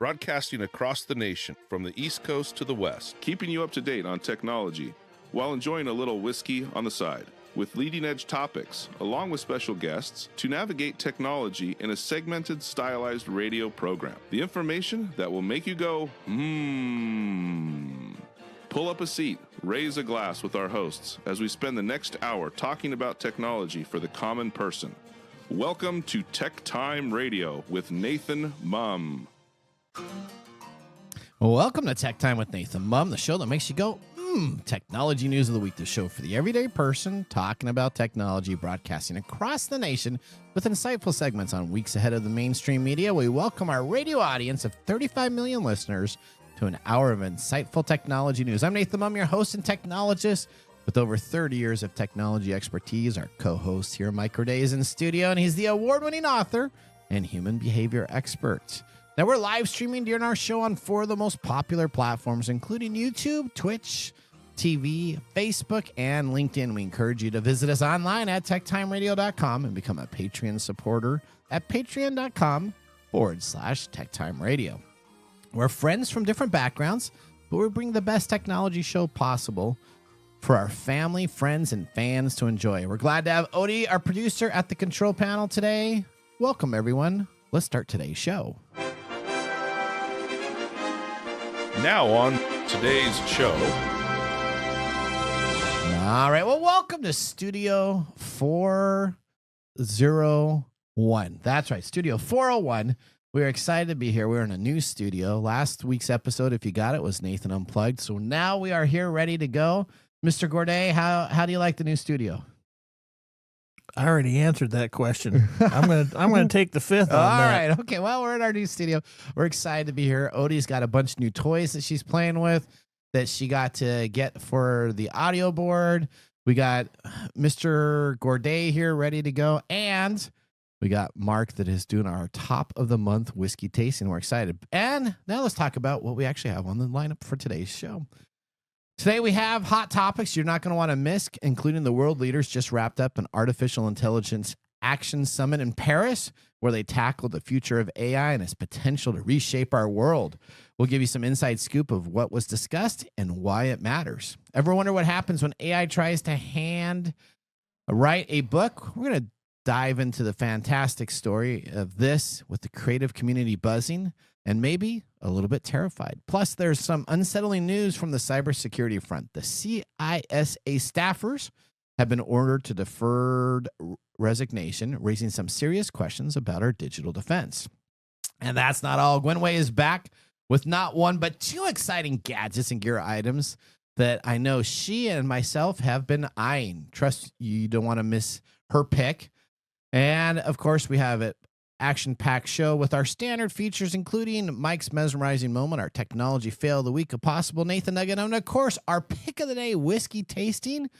broadcasting across the nation from the East Coast to the West, keeping you up to date on technology while enjoying a little whiskey on the side, with leading-edge topics, along with special guests, to navigate technology in a segmented, stylized radio program. The information that will make you go, Pull up a seat, raise a glass with our hosts as we spend the next hour talking about technology for the common person. Welcome to TechTime Radio with Nathan Mumm. Welcome to Tech Time with Nathan Mumm, the show that makes you go, Technology News of the Week, the show for the everyday person talking about technology, broadcasting across the nation with insightful segments on weeks ahead of the mainstream media. We welcome our radio audience of 35 million listeners to an hour of insightful technology news. I'm Nathan Mumm, your host and technologist with over 30 years of technology expertise. Our co-host here, Mike Corday, is in studio, and he's the award-winning author and human behavior expert. Now, we're live streaming during our show on 4 of the most popular platforms, including YouTube, Twitch, TV, Facebook, and LinkedIn. We encourage you to visit us online at techtimeradio.com and become a Patreon supporter at patreon.com/techtimeradio. We're friends from different backgrounds, but we bring the best technology show possible for our family, friends, and fans to enjoy. We're glad to have Odie, our producer, at the control panel today. Welcome, everyone. Let's start today's show. Now on today's show. All right. Well, welcome to Studio 401. That's right. Studio 401. We're excited to be here. We're in a new studio. Last week's episode, if you got it, was Nathan Unplugged. So now we are here ready to go. Mr. Gourdet, how do you like the new studio? I already answered that question. I'm gonna take the fifth on that. All right. Okay. Well, we're in our new studio. We're excited to be here. Odie's got a bunch of new toys that she's playing with that she got to get for the audio board. We got Mr. Gourdet here ready to go. And we got Marc that is doing our top of the month whiskey tasting. We're excited. And now let's talk about what we actually have on the lineup for today's show. Today we have hot topics you're not going to want to miss, including the world leaders just wrapped up an artificial intelligence action summit in Paris, where they tackled the future of AI and its potential to reshape our world. We'll give you some inside scoop of what was discussed and why it matters. Ever wonder what happens when AI tries to write a book? We're going to dive into the fantastic story of this with the creative community buzzing and maybe a little bit terrified. Plus, there's some unsettling news from the cybersecurity front. The CISA staffers have been ordered to deferred resignation, raising some serious questions about our digital defense. And that's not all. Gwen Way is back with not one, but 2 exciting gadgets and gear items that I know she and myself have been eyeing. Trust you don't want to miss her pick. And, of course, we have an action-packed show with our standard features, including Mike's mesmerizing moment, our technology fail of the week, a possible Nathan Nugget, and, of course, our pick of the day, whiskey tasting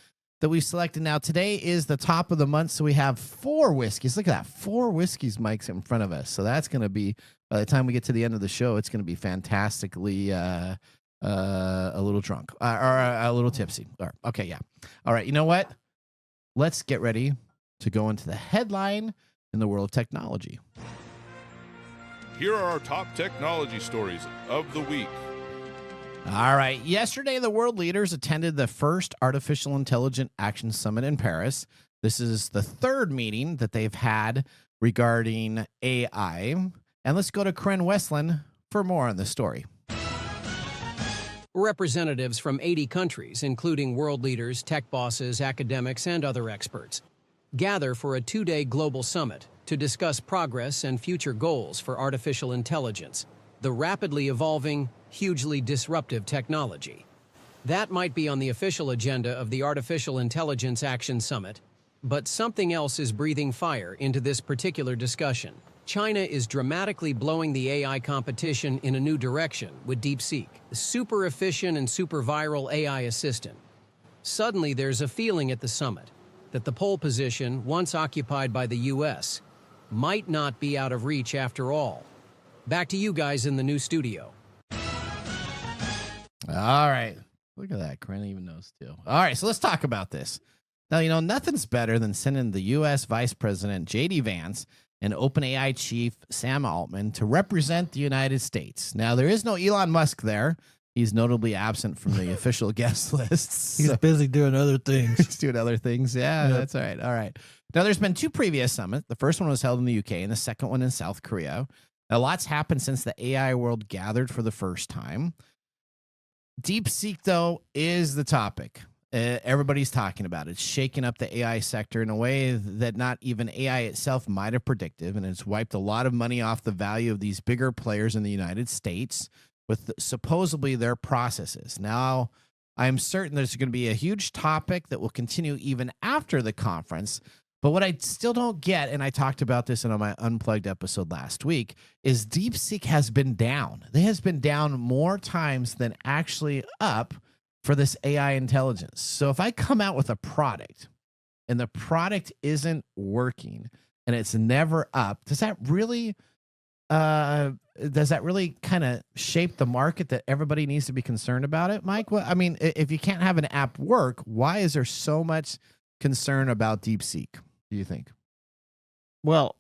that we've selected. Now, today is the top of the month, so we have 4 whiskeys. Look at that, 4 whiskeys, Mike's in front of us. So that's going to be, by the time we get to the end of the show, it's going to be fantastically a little drunk or a little tipsy. Okay, yeah. All right, you know what? Let's get ready to go into the headline in the world of technology. Here are our top technology stories of the week. All right. Yesterday, the world leaders attended the first Artificial Intelligence Action Summit in Paris. This is the 3rd meeting that they've had regarding AI. And let's go to Corinne Westland for more on this story. Representatives from 80 countries, including world leaders, tech bosses, academics, and other experts, gather for a 2-day global summit to discuss progress and future goals for artificial intelligence, the rapidly evolving, hugely disruptive technology. That might be on the official agenda of the Artificial Intelligence Action Summit, but something else is breathing fire into this particular discussion. China is dramatically blowing the AI competition in a new direction with DeepSeek, the super efficient and super viral AI assistant. Suddenly, there's a feeling at the summit that the pole position, once occupied by the U.S., might not be out of reach after all. Back to you guys in the new studio. All right. Look at that. Corinne even knows too. All right. So let's talk about this. Now, nothing's better than sending the U.S. Vice President J.D. Vance and OpenAI chief Sam Altman to represent the United States. Now, there is no Elon Musk there. He's notably absent from the official guest lists. He's busy doing other things. He's doing other things. Yeah, Yep. that's all right. All right. Now, there's been 2 previous summits. The first one was held in the UK and the second one in South Korea. A lot's happened since the AI world gathered for the first time. DeepSeek, though, is the topic. Everybody's talking about it. It's shaking up the AI sector in a way that not even AI itself might have predicted, and it's wiped a lot of money off the value of these bigger players in the United States with supposedly their processes. Now, I'm certain there's going to be a huge topic that will continue even after the conference. But what I still don't get, and I talked about this in my Unplugged episode last week, is DeepSeek has been down. It has been down more times than actually up for this AI intelligence. So if I come out with a product and the product isn't working and it's never up, does that really kind of shape the market that everybody needs to be concerned about it, Mike? Well, I mean, if you can't have an app work, why is there so much concern about DeepSeek, do you think? Well,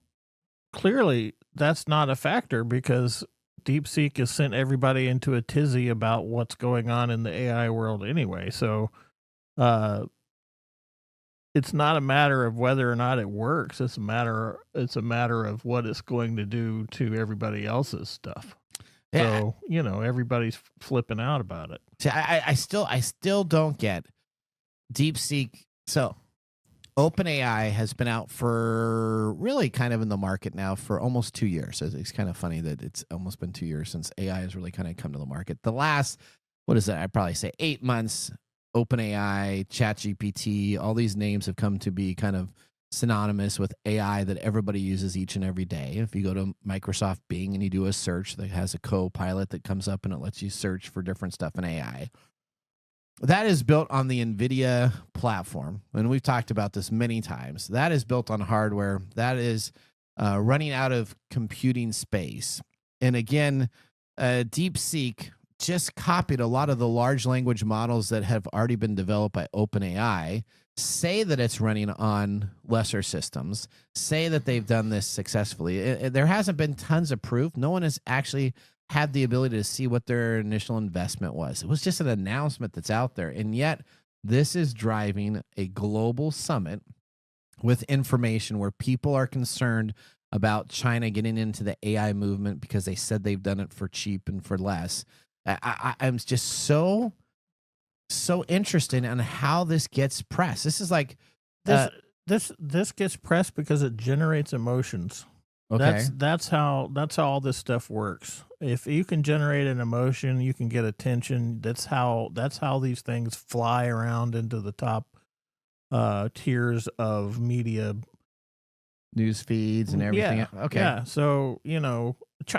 clearly that's not a factor because DeepSeek has sent everybody into a tizzy about what's going on in the AI world anyway. So it's not a matter of whether or not it works. It's a matter of what it's going to do to everybody else's stuff. Yeah. So, everybody's flipping out about it. See, I still don't get DeepSeek. So OpenAI has been out for really kind of in the market now for almost 2 years. So it's kind of funny that it's almost been 2 years since AI has really kind of come to the market. The last, what is that? I'd probably say 8 months, OpenAI, ChatGPT, all these names have come to be kind of synonymous with AI that everybody uses each and every day. If you go to Microsoft Bing and you do a search that has a co-pilot that comes up and it lets you search for different stuff in AI. That is built on the NVIDIA platform, and we've talked about this many times. That is built on hardware. That is running out of computing space. And again, DeepSeek just copied a lot of the large language models that have already been developed by OpenAI, say that it's running on lesser systems, say that they've done this successfully. There hasn't been tons of proof. No one has actually had the ability to see what their initial investment was. It was just an announcement that's out there. And yet this is driving a global summit with information where people are concerned about China getting into the AI movement because they said they've done it for cheap and for less. I'm just so interested in how this gets pressed. This is like this gets pressed because it generates emotions. okay. That's how all this stuff works. If you can generate an emotion, you can get attention. That's how these things fly around into the top tiers of media, News feeds and everything. Yeah, Okay. yeah. So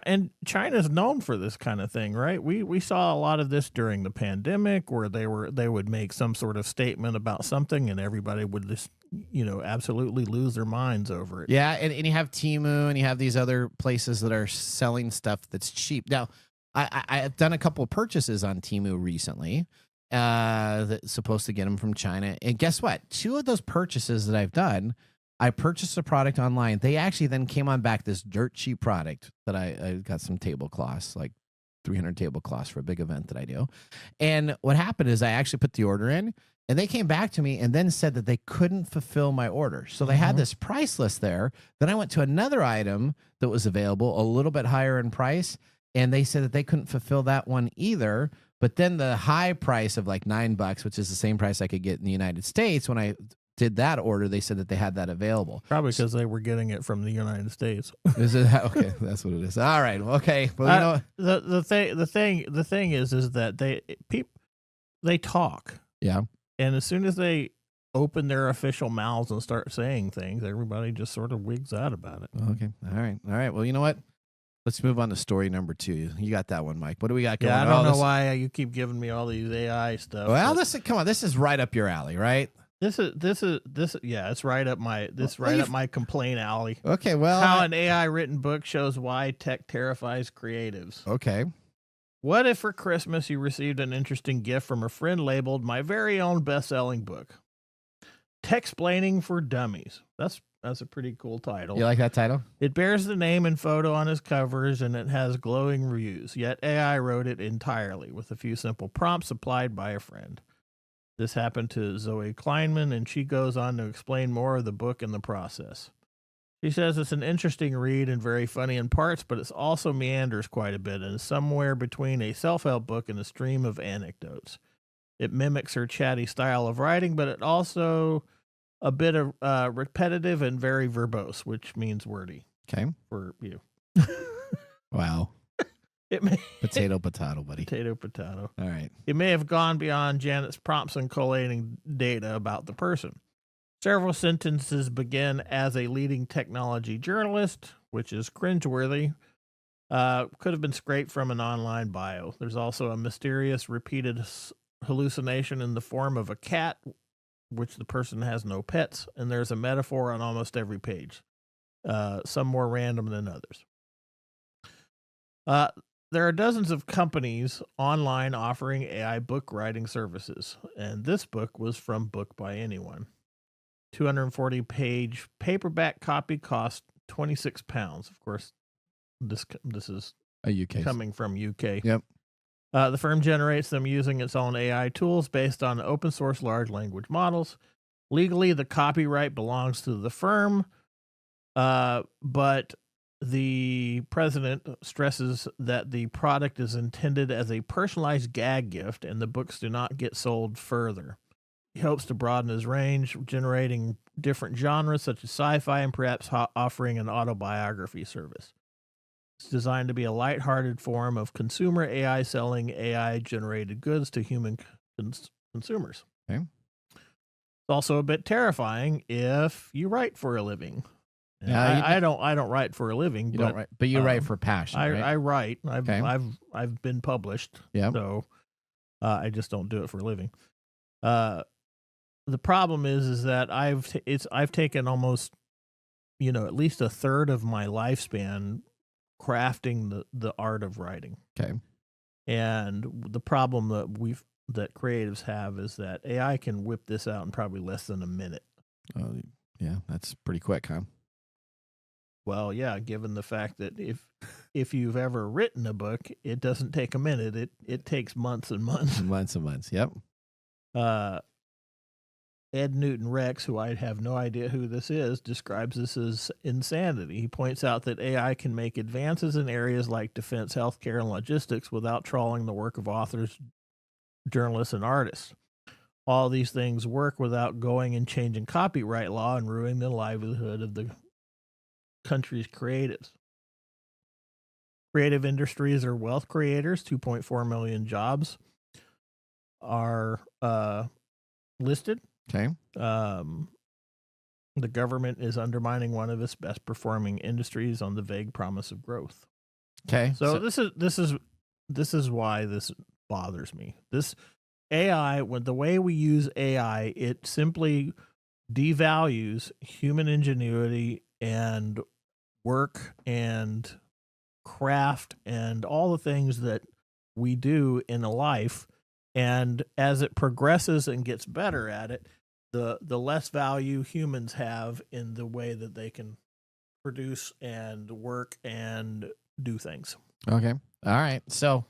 and China's known for this kind of thing, right? We saw a lot of this during the pandemic, where they would make some sort of statement about something, and everybody would just absolutely lose their minds over it. Yeah, and you have Temu and you have these other places that are selling stuff that's cheap. Now, I've done a couple of purchases on Temu recently that's supposed to get them from China. And guess what? 2 of those purchases that I've done, I purchased a product online. They actually then came on back this dirt cheap product that I got some tablecloths, like 300 tablecloths for a big event that I do. And what happened is I actually put the order in, and they came back to me and then said that they couldn't fulfill my order. So they had this price list there. Then I went to another item that was available, a little bit higher in price, and they said that they couldn't fulfill that one either. But then the high price of like $9, which is the same price I could get in the United States, when I did that order, they said that they had that available. Probably because they were getting it from the United States. Is it okay? That's what it is. All right. Okay. Well, the thing is that they talk. Yeah. And as soon as they open their official mouths and start saying things, everybody just sort of wigs out about it. Okay. All right. Well, you know what? Let's move on to story number 2. You got that one, Mike. What do we got going on? Yeah, I don't know why you keep giving me all these AI stuff. Well, come on. This is right up your alley, right? This yeah, it's right up my complaint alley. Okay, well, how an AI written book shows why tech terrifies creatives. Okay. What if for Christmas you received an interesting gift from a friend labeled "My Very Own Best-Selling Book"? Textplaining for Dummies. That's a pretty cool title. You like that title? It bears the name and photo on its covers, and it has glowing reviews. Yet AI wrote it entirely with a few simple prompts supplied by a friend. This happened to Zoe Kleinman, and she goes on to explain more of the book in the process. She says it's an interesting read and very funny in parts, but it also meanders quite a bit and is somewhere between a self-help book and a stream of anecdotes. It mimics her chatty style of writing, but it also a bit of repetitive and very verbose, which means wordy. Okay. For you. Wow. It may Potato, buddy. Potato. All right. It may have gone beyond Janet's prompts and collating data about the person. Several sentences begin as a leading technology journalist, which is cringeworthy. Could have been scraped from an online bio. There's also a mysterious repeated hallucination in the form of a cat, which the person has no pets, and there's a metaphor on almost every page, some more random than others. There are dozens of companies online offering AI book writing services, and this book was from Book by Anyone. 240-page paperback copy cost £26. Of course, this is A UK. coming from UK. Yep. The firm generates them using its own AI tools based on open source large language models. Legally, the copyright belongs to the firm, but the president stresses that the product is intended as a personalized gag gift and the books do not get sold further. He hopes to broaden his range, generating different genres such as sci-fi and perhaps offering an autobiography service. It's designed to be a lighthearted form of consumer AI selling AI-generated goods to human consumers. Okay. It's also a bit terrifying if you write for a living. Yeah, I don't write for a living. You don't write, but you write for passion. Right? I write. Okay. I've been published. Yeah. So I just don't do it for a living. The problem is that I've taken almost, at least a third of my lifespan crafting the art of writing. Okay. And the problem that creatives have is that AI can whip this out in probably less than a minute. Yeah, that's pretty quick, huh? Well, yeah, given the fact that if you've ever written a book, it doesn't take a minute. It takes months and months. Months and months. Yep. Ed Newton Rex, who I have no idea who this is, describes this as insanity. He points out that AI can make advances in areas like defense, healthcare, and logistics without trawling the work of authors, journalists, and artists. All these things work without going and changing copyright law and ruining the livelihood of the country's creatives. Creative industries are wealth creators. 2.4 million jobs are listed. Okay. The government is undermining one of its best performing industries on the vague promise of growth. Okay. So this is why this bothers me. This AI, when the way we use AI, it simply devalues human ingenuity and work and craft and all the things that we do in a life. And as it progresses and gets better at it, the less value humans have in the way that they can produce and work and do things. Okay. All right. So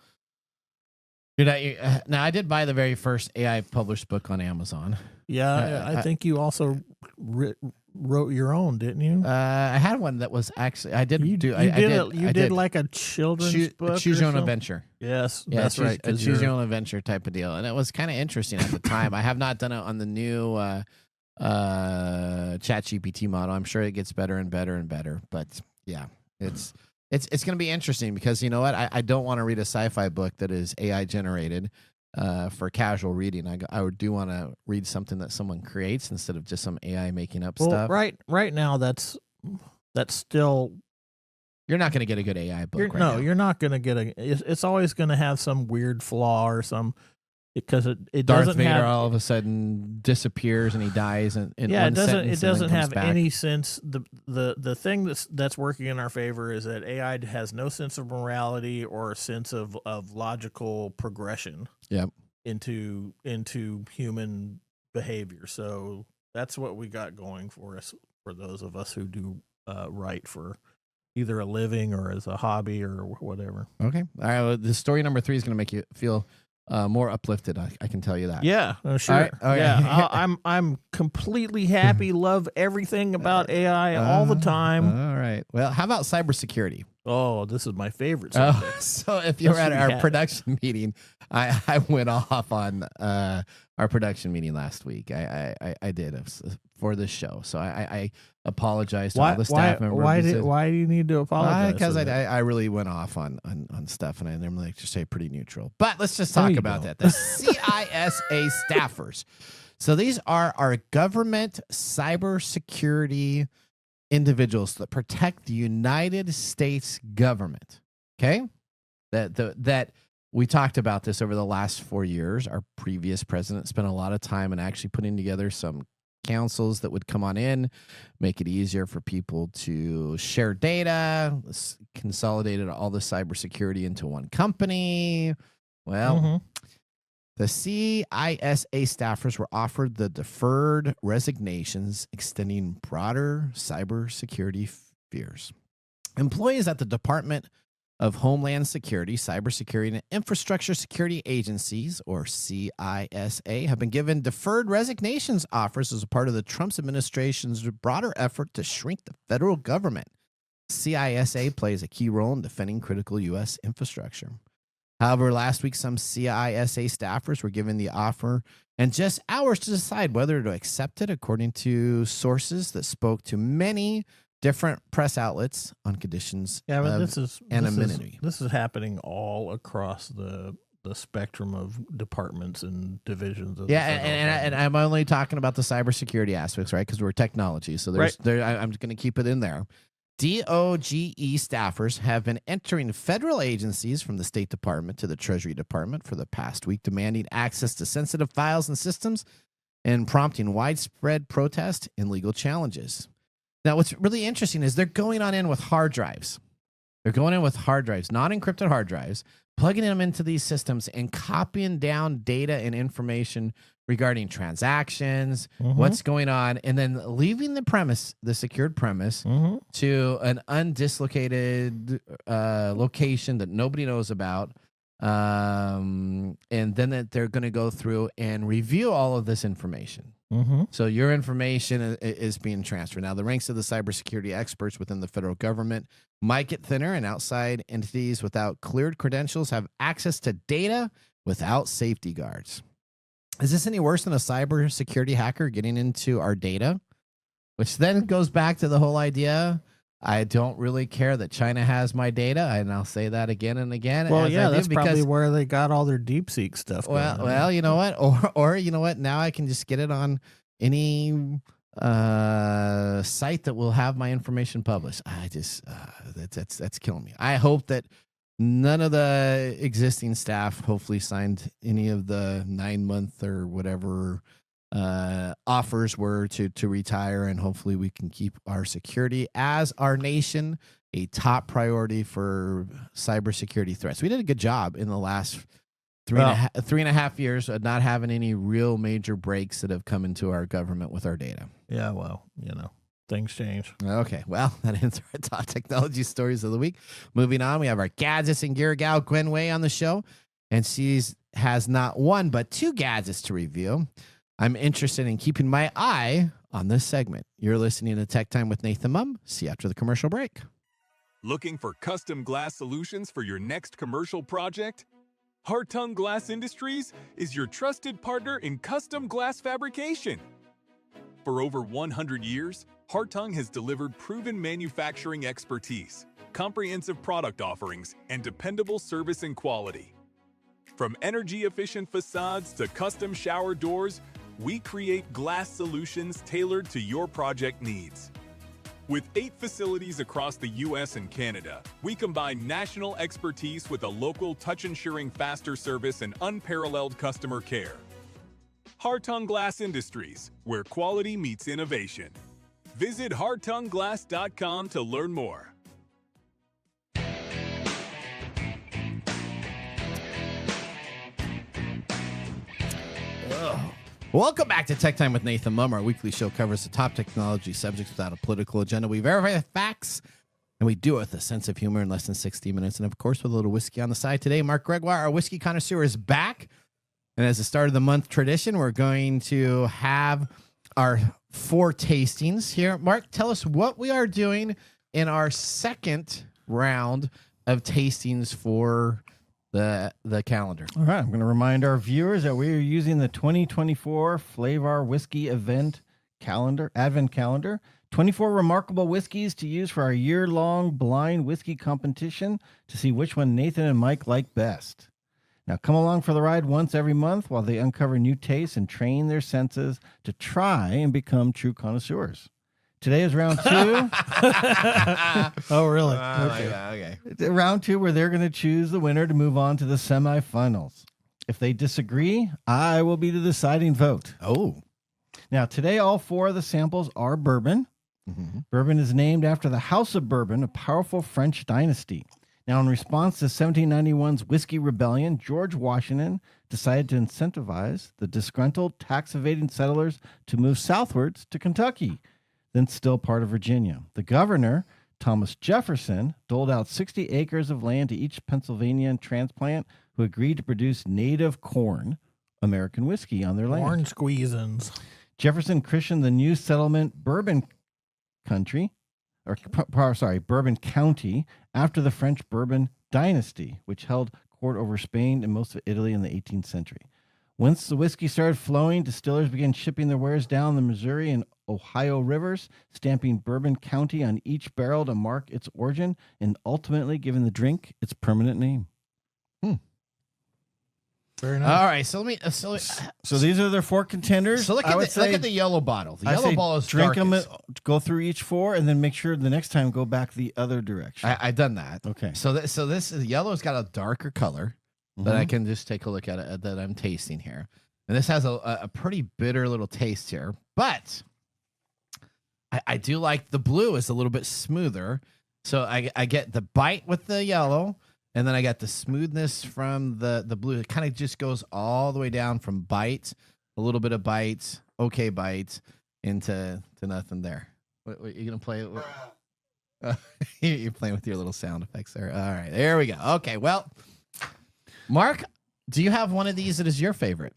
now I did buy the very first AI published book on Amazon. Yeah, I think you also wrote your own, didn't you? I had one that was actually I did You do. You did like a children's book. Choose or your own something? adventure. Yes, Yeah, that's right. A choose your own adventure type of deal, and it was kind of interesting at the time. I have not done it on the new ChatGPT model. I'm sure it gets better and better and better. But yeah, it's going to be interesting because you know what? I don't want to read a sci-fi book that is AI generated for casual reading. I do want to read something that someone creates instead of just some AI making up stuff. Right now, that's still. You're not going to get a good AI book. Now. You're not going to get it's always going to have some weird flaw or some because it Darth doesn't Vader have all of a sudden disappears and he dies in yeah, one sentence. it doesn't have back. any sense. The thing that's working in our favor is that AI has no sense of morality or a sense of logical progression. Yep. Into human behavior. So That's what we got going for us, for those of us who do write for either a living or as a hobby or whatever. Okay. All right. Well, the story number 3 is going to make you feel more uplifted. I can tell you that. Yeah, sure. All right. Okay. Yeah, I'm completely happy. Love everything about AI all the time. All right. Well, how about cybersecurity? Oh, this is my favorite subject. So if you were at our production meeting, I went off on our production meeting last week. I did for this show. So I apologize to all the staff members. Why do you need to apologize? Because I really went off on stuff, and I normally like to stay pretty neutral. But let's just talk about that. The CISA staffers. So these are our government cybersecurity individuals that protect the United States government. Okay, that we talked about this over the last 4 years. Our previous president spent a lot of time in actually putting together some councils that would come on in, make it easier for people to share data, consolidated all the cybersecurity into one company. Well, the CISA staffers were offered the deferred resignations, extending broader cybersecurity fears. Employees at the Department of Homeland Security, Cybersecurity, and Infrastructure Security Agencies, or CISA, have been given deferred resignations offers as a part of the Trump administration's broader effort to shrink the federal government. CISA plays a key role in defending critical U.S. infrastructure. However, last week, some CISA staffers were given the offer and just hours to decide whether to accept it, according to sources that spoke to many different press outlets on conditions of anonymity. This is happening all across the spectrum of departments and divisions. Of and I'm only talking about the cybersecurity aspects, right? Because we're technology, so I'm going to keep it in there. DOGE staffers have been entering federal agencies from the State Department to the Treasury Department for the past week, demanding access to sensitive files and systems and prompting widespread protest and legal challenges. Now, what's really interesting is they're going on in with hard drives. They're going in with hard drives, non-encrypted hard drives, plugging them into these systems and copying down data and information regarding transactions, what's going on, and then leaving the premise, the secured premise, to an undislocated location that nobody knows about. And then that they're going to go through and review all of this information. So your information is being transferred. Now, the ranks of the cybersecurity experts within the federal government might get thinner, and outside entities without cleared credentials have access to data without safety guards. Is this any worse than a cybersecurity hacker getting into our data? Which then goes back to the whole idea, I don't really care that China has my data, and I'll say that again and again. Well, yeah, that's probably where they got all their DeepSeek stuff. Well, you know what? Or you know what? Now I can just get it on any site that will have my information published. I just that's killing me. I hope that none of the existing staff hopefully signed any of the 9-month or whatever offers were to retire, and hopefully we can keep our security as our nation a top priority for cybersecurity threats. We did a good job in the last three and a half years of not having any real major breaks that have come into our government with our data. Yeah, well, things change. Okay, well, that ends our top technology stories of the week. Moving on, we have our gadgets and gear gal, Gwen Way, on the show, and she has not one but 2 gadgets to review. I'm interested in keeping my eye on this segment. You're listening to Tech Time with Nathan Mumm. See you after the commercial break. Looking for custom glass solutions for your next commercial project? Hartung Glass Industries is your trusted partner in custom glass fabrication. For over 100 years, Hartung has delivered proven manufacturing expertise, comprehensive product offerings, and dependable service and quality. From energy-efficient facades to custom shower doors, we create glass solutions tailored to your project needs. With 8 facilities across the U.S. and Canada, we combine national expertise with a local touch-ensuring faster service and unparalleled customer care. Hartung Glass Industries, where quality meets innovation. Visit hartungglass.com to learn more. Welcome back to Tech Time with Nathan Mumm. Our weekly show covers the top technology subjects without a political agenda. We verify the facts, and we do it with a sense of humor in less than 60 minutes. And, of course, with a little whiskey on the side today. Marc Gregoire, our whiskey connoisseur, is back. And as the start of the month tradition, we're going to have our 4 tastings here. Marc, tell us what we are doing in our second round of tastings for the calendar. All right, I'm going to remind our viewers that we are using the 2024 Flavor Whiskey Event calendar, Advent calendar. 24 remarkable whiskeys to use for our year-long blind whiskey competition to see which one Nathan and Mike like best. Now, come along for the ride once every month while they uncover new tastes and train their senses to try and become true connoisseurs. Today is round 2. Oh, really? Okay. Round 2 where they're going to choose the winner to move on to the semifinals. If they disagree, I will be the deciding vote. Oh. Now, today, all 4 of the samples are bourbon. Mm-hmm. Bourbon is named after the House of Bourbon, a powerful French dynasty. Now, in response to 1791's Whiskey Rebellion, George Washington decided to incentivize the disgruntled tax-evading settlers to move southwards to Kentucky, then still part of Virginia. The governor, Thomas Jefferson, doled out 60 acres of land to each Pennsylvanian transplant who agreed to produce native corn, American whiskey, on their land. Corn squeezins. Jefferson christened the new settlement Bourbon County after the French Bourbon dynasty, which held court over Spain and most of Italy in the 18th century. Once the whiskey started flowing, distillers began shipping their wares down the Missouri and Ohio rivers, stamping Bourbon County on each barrel to mark its origin and ultimately giving the drink its permanent name. Very nice. All right, so let me. So these are their 4 contenders. So look at the yellow bottle. The I yellow say bottle is drink them, darkest. go through each 4, and then make sure the next time go back the other direction. I've done that. Okay. So this yellow's got a darker color that I can just take a look at it that I'm tasting here, and this has a pretty bitter little taste here, but I do like the blue is a little bit smoother. So I get the bite with the yellow. And then I got the smoothness from the blue. It kind of just goes all the way down from bite, a little bit of bite, okay bite, into nothing there. What you gonna play? You're playing with your little sound effects there. All right, there we go. Okay, well, Marc, do you have one of these that is your favorite?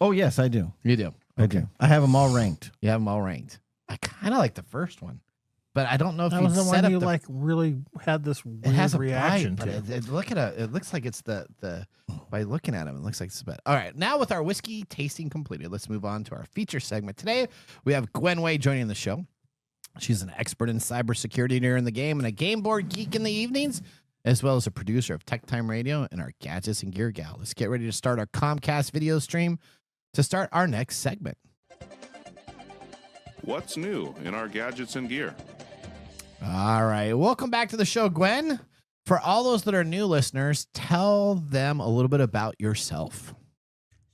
Oh, yes, I do. You do. I do. I have them all ranked. You have them all ranked. I kind of like the first one, but I don't know if That you was the set one up you the like really had this weird it has a reaction bite, to. but it looks like it's the by looking at them, it looks like it's a bit. All right, now with our whiskey tasting completed, let's move on to our feature segment. Today, we have Gwen Way joining the show. She's an expert in cybersecurity during the game and a game board geek in the evenings, as well as a producer of TechTime Radio and our Gadgets and Gear Gal. Let's get ready to start our Comcast video stream to start our next segment. What's new in our gadgets and gear? All right. Welcome back to the show, Gwen. For all those that are new listeners, tell them a little bit about yourself.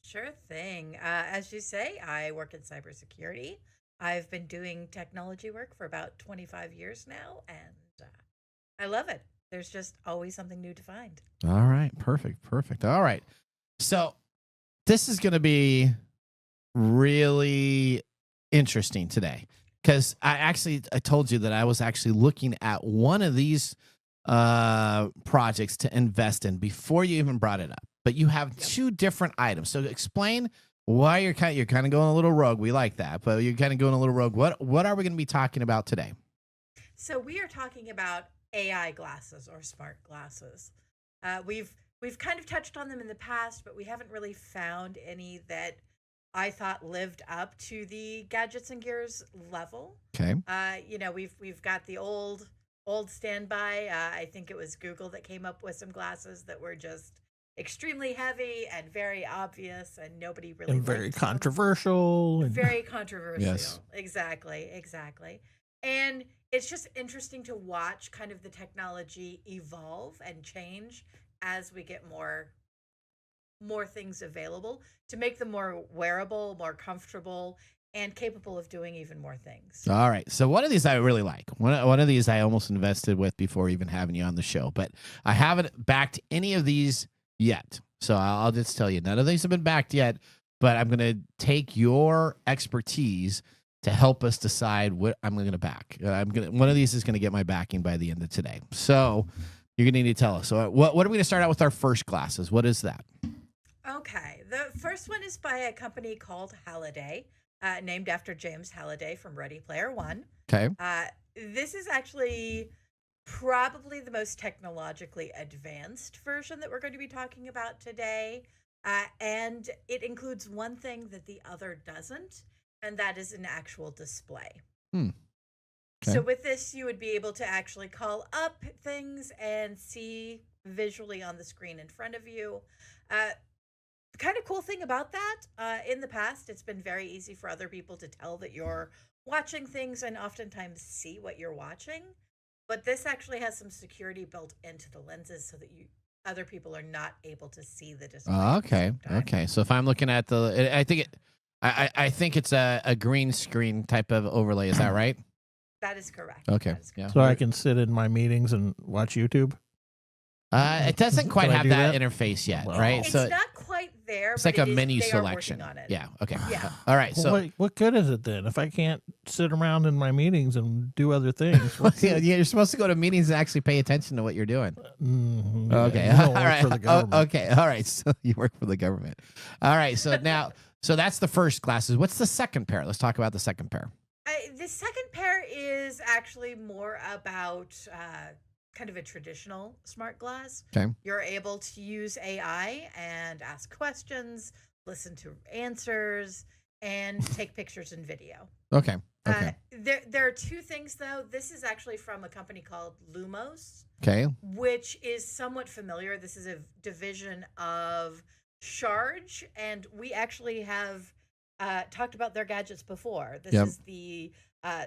Sure thing. As you say, I work in cybersecurity. I've been doing technology work for about 25 years now, and I love it. There's just always something new to find. All right. Perfect. All right. So this is going to be really interesting today because I told you that I was actually looking at one of these projects to invest in before you even brought it up. But you have two different items. So explain why you're kind of going a little rogue. We like that, but you're kind of going a little rogue. What are we going to be talking about today? So we are talking about AI glasses or smart glasses. We've kind of touched on them in the past, but we haven't really found any that I thought lived up to the Gadgets and Gears level. Okay. We've got the old standby. I think it was Google that came up with some glasses that were just extremely heavy and very obvious, and nobody really And very liked them. controversial. Very controversial. Yes. Exactly. And it's just interesting to watch kind of the technology evolve and change as we get more things available to make them more wearable, more comfortable, and capable of doing even more things. All right. So one of these I really like. One of these I almost invested with before even having you on the show, but I haven't backed any of these yet. So I'll just tell you, none of these have been backed yet. but I'm going to take your expertise to help us decide what I'm going to back. One of these is going to get my backing by the end of today. So you're going to need to tell us. So what are we going to start out with our first glasses? What is that? Okay. The first one is by a company called Halliday, named after James Halliday from Ready Player One. Okay. This is actually probably the most technologically advanced version that we're going to be talking about today. And it includes one thing that the other doesn't, and that is an actual display. Okay. So with this, you would be able to actually call up things and see visually on the screen in front of you. The kind of cool thing about that, in the past, it's been very easy for other people to tell that you're watching things and oftentimes see what you're watching. But this actually has some security built into the lenses so that other people are not able to see the display. Okay. Okay. So if I'm looking at I think it's a green screen type of overlay. Is that right? That is correct. Okay. That is correct. So I can sit in my meetings and watch YouTube. It doesn't quite Can I have do that that? interface yet, Well, right? It's So not quite there. it's but like a it is- menu they are working selection. on it. Yeah. Okay. Yeah. All right. So Well, what good is it then if I can't sit around in my meetings and do other things? yeah, you're supposed to go to meetings and actually pay attention to what you're doing. Mhm, Okay. yeah, you don't All work right. for the government. Okay. All right. So you work for the government. All right. So now, so that's the first glasses. What's the second pair? Let's talk about the second pair. The second pair is actually more about kind of a traditional smart glass. Okay. You're able to use AI and ask questions, listen to answers, and take pictures and video. Okay. Okay. There are two things, though. This is actually from a company called Lumos, Okay. which is somewhat familiar. This is a division of Charge, and we actually have talked about their gadgets before. This Yep. is the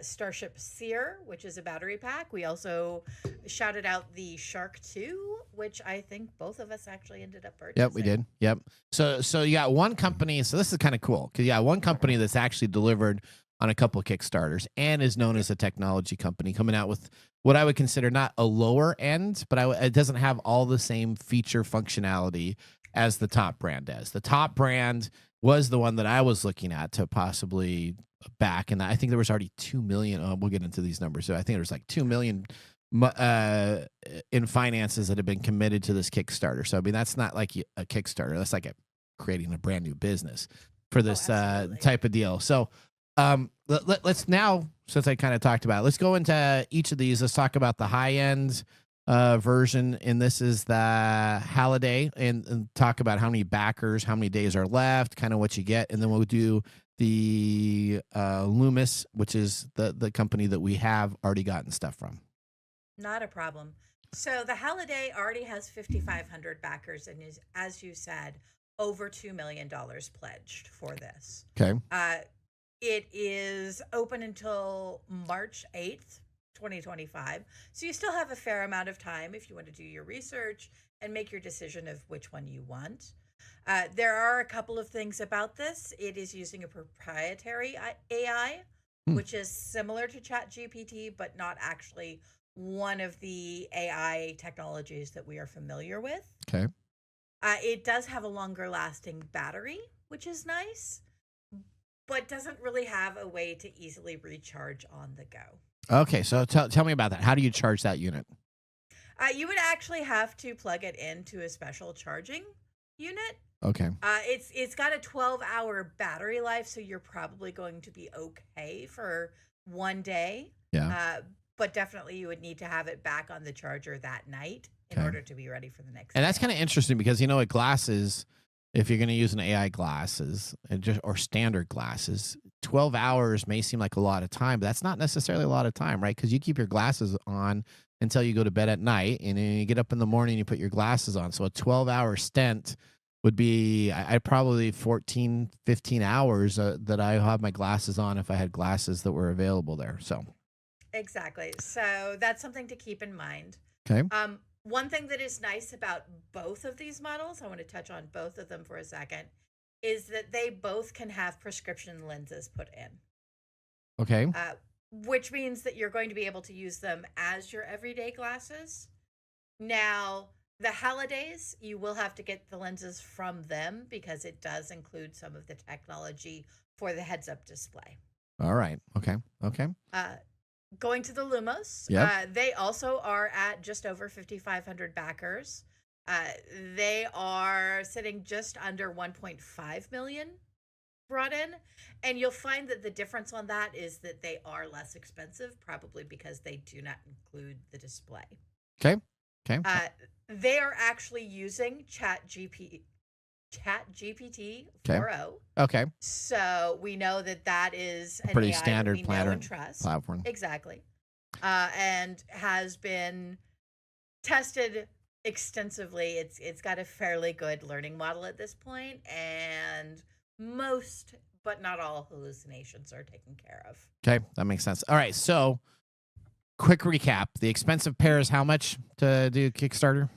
Starship Seer, which is a battery pack. We also shouted out the Shark 2, which I think both of us actually ended up purchasing. Yep, we did. Yep. So you got one company. So this is kind of cool because you got one company that's actually delivered on a couple of Kickstarters and is known as a technology company coming out with what I would consider not a lower end, but it doesn't have all the same feature functionality as the top brand does. The top brand was the one that I was looking at to possibly back, and I think there was already 2 million. We'll get into these numbers. So I think there was like 2 million in finances that have been committed to this Kickstarter. So I mean, that's not like a Kickstarter. That's like creating a brand new business for this type of deal. So let's now, since I kind of talked about it, let's go into each of these. Let's talk about the high end version, and this is the Halliday, and talk about how many backers, how many days are left, kind of what you get, and then we'll do the Lumos, which is the company that we have already gotten stuff from. Not a problem. So the Halliday already has 5,500 backers and is, as you said, over $2 million pledged for this. Okay. It is open until March 8th, 2025. So you still have a fair amount of time if you want to do your research and make your decision of which one you want. There are a couple of things about this. It is using a proprietary AI, which is similar to ChatGPT, but not actually one of the AI technologies that we are familiar with. Okay. It does have a longer lasting battery, which is nice, but doesn't really have a way to easily recharge on the go. Okay, so tell me about that. How do you charge that unit? You would actually have to plug it into a special charging unit. Okay. It's got a 12-hour battery life, so you're probably going to be okay for one day. Yeah. But definitely you would need to have it back on the charger that night in Okay. order to be ready for the next And day. that's kind of interesting because, with glasses, if you're going to use an AI glasses or standard glasses, 12 hours may seem like a lot of time, but that's not necessarily a lot of time, right? Because you keep your glasses on until you go to bed at night, and then you get up in the morning and you put your glasses on. So a 12-hour stint would be I probably 14, 15 hours that I have my glasses on if I had glasses that were available there. So Exactly. So that's something to keep in mind. okay. One thing that is nice about both of these models, I want to touch on both of them for a second, is that they both can have prescription lenses put in. Okay. Which means that you're going to be able to use them as your everyday glasses. Now, The holidays, you will have to get the lenses from them because it does include some of the technology for the heads-up display. All right. Okay. Going to the Lumos, Yep. they also are at just over 5,500 backers. They are sitting just under 1.5 million brought in. And you'll find that the difference on that is that they are less expensive, probably because they do not include the display. Okay. They are actually using ChatGPT 4.0. Okay. So we know that is an Pretty AI standard that we know and platform. trust. Platform. Exactly. And has been tested extensively. It's got a fairly good learning model at this point, and most, but not all, hallucinations are taken care of. Okay, that makes sense. All right, so quick recap. The expensive pair is how much to do Kickstarter?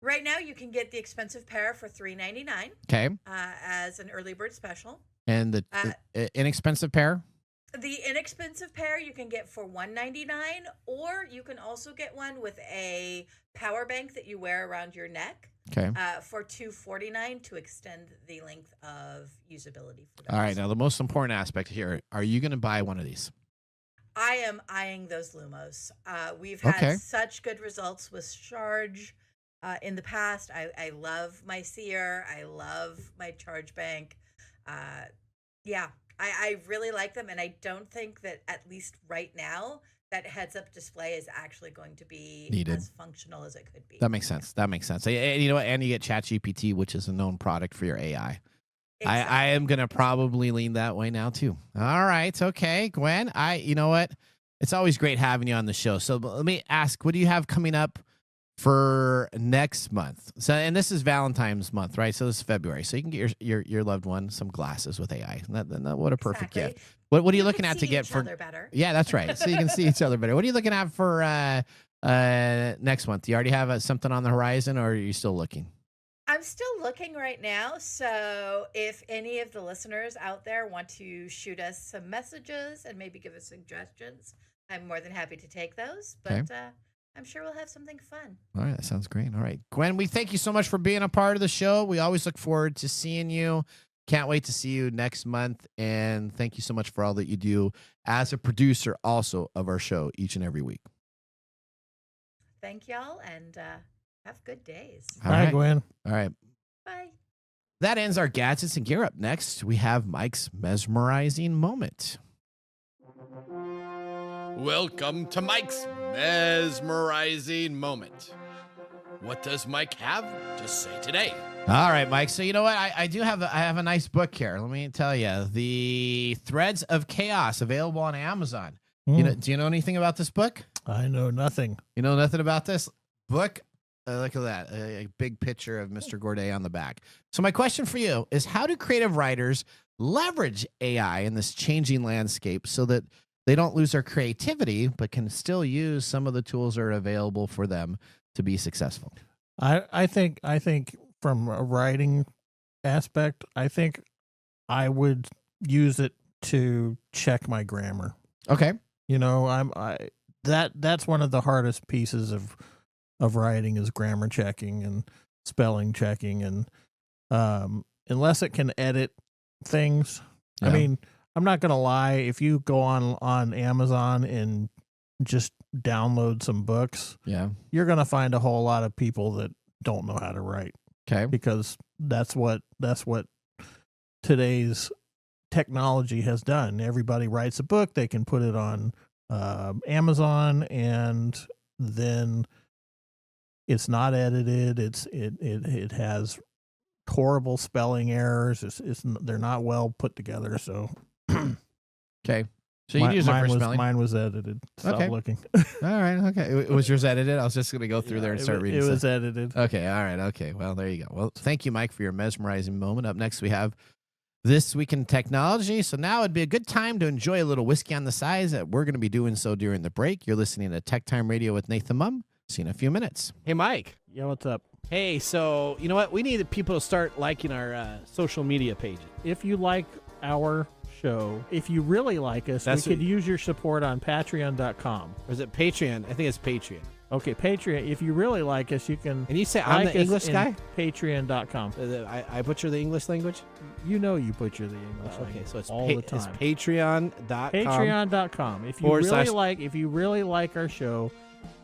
Right now, you can get the expensive pair for $399 Okay. as an early bird special. And the inexpensive pair? The inexpensive pair you can get for $199, or you can also get one with a power bank that you wear around your neck. Okay. For $249 to extend the length of usability for those. All right, now the most important aspect here, are you going to buy one of these? I am eyeing those Lumos. We've had such good results with Charge in the past. I love my Seer. I love my Charge Bank. I really like them, and I don't think that, at least right now, that heads-up display is actually going to be needed, as functional as it could be. That makes sense. And you know what? And you get ChatGPT, which is a known product for your AI. Exactly. I am going to probably lean that way now, too. All right. Okay, Gwen, you know what? It's always great having you on the show. So let me ask, what do you have coming up for next month? So, and this is Valentine's month, right? So this is February. So you can get your loved one some glasses with AI. What a perfect gift. What are you looking at to get for? Better. Yeah, that's right. So you can see each other better. What are you looking at for next month? Do you already have something on the horizon, or are you still looking? I'm still looking right now. So if any of the listeners out there want to shoot us some messages and maybe give us suggestions, I'm more than happy to take those. But I'm sure we'll have something fun. All right. That sounds great. All right. Gwen, we thank you so much for being a part of the show. We always look forward to seeing you. Can't wait to see you next month. And thank you so much for all that you do as a producer also of our show each and every week. Thank y'all, and have good days. Bye, Gwen. All right. Bye. That ends our gadgets and gear. Up next, we have Mike's mesmerizing moment. Welcome to Mike's mesmerizing moment. What does Mike have to say today? All right, Mike. So you know what? I have a nice book here. Let me tell you, The Threads of Chaos, available on Amazon. Do you know anything about this book? I know nothing. You know nothing about this book? Look at that, a big picture of Mr. Gourdet on the back. So my question for you is, how do creative writers leverage AI in this changing landscape so that they don't lose their creativity, but can still use some of the tools that are available for them to be successful? I think from a writing aspect, I think I would use it to check my grammar. Okay. You know, that's one of the hardest pieces of writing is grammar checking and spelling checking, and unless it can edit things. Yeah. I mean, I'm not gonna lie, if you go on Amazon and just download some books, you're gonna find a whole lot of people that don't know how to write. Okay. Because that's what today's technology has done. Everybody writes a book, they can put it on Amazon, and then it's not edited. It has horrible spelling errors. They're not well put together. So okay. So you use it for spelling. Mine was edited. Stop looking. All right. Okay. Was yours edited? I was just going to go through there and start reading. It was edited. Okay. All right. Okay. Well, there you go. Well, thank you, Mike, for your mesmerizing moment. Up next, we have This Week in Technology. So now it'd be a good time to enjoy a little whiskey on the side. We're going to be doing so during the break. You're listening to TechTime Radio with Nathan Mumm. See you in a few minutes. Hey, Mike. Yeah, what's up? Hey, so you know what? We need people to start liking our social media pages. If you like our show, if you really like us, we could use your support on patreon.com. Or is it Patreon? I think it's Patreon. Okay, Patreon. If you really like us, you can. And you say I'm like the us English in guy? Patreon.com. I butcher the English language? You know you butcher the English Okay, language so it's all the it's time. patreon.com. Patreon.com. If you really like our show,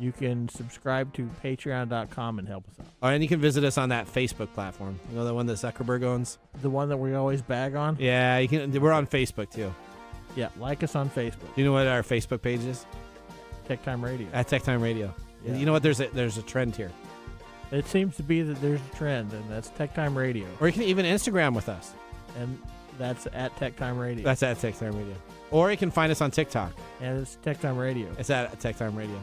you can subscribe to Patreon.com and help us out. Oh, and you can visit us on that Facebook platform. You know, the one that Zuckerberg owns? The one that we always bag on? Yeah, you can. We're on Facebook, too. Yeah, like us on Facebook. Do you know what our Facebook page is? TechTime Radio. At TechTime Radio. Yeah. You know what? There's a trend here. It seems to be that there's a trend, and that's TechTime Radio. Or you can even Instagram with us. And that's at TechTime Radio. That's at TechTime Radio. Or you can find us on TikTok. And it's TechTime Radio. It's at TechTime Radio.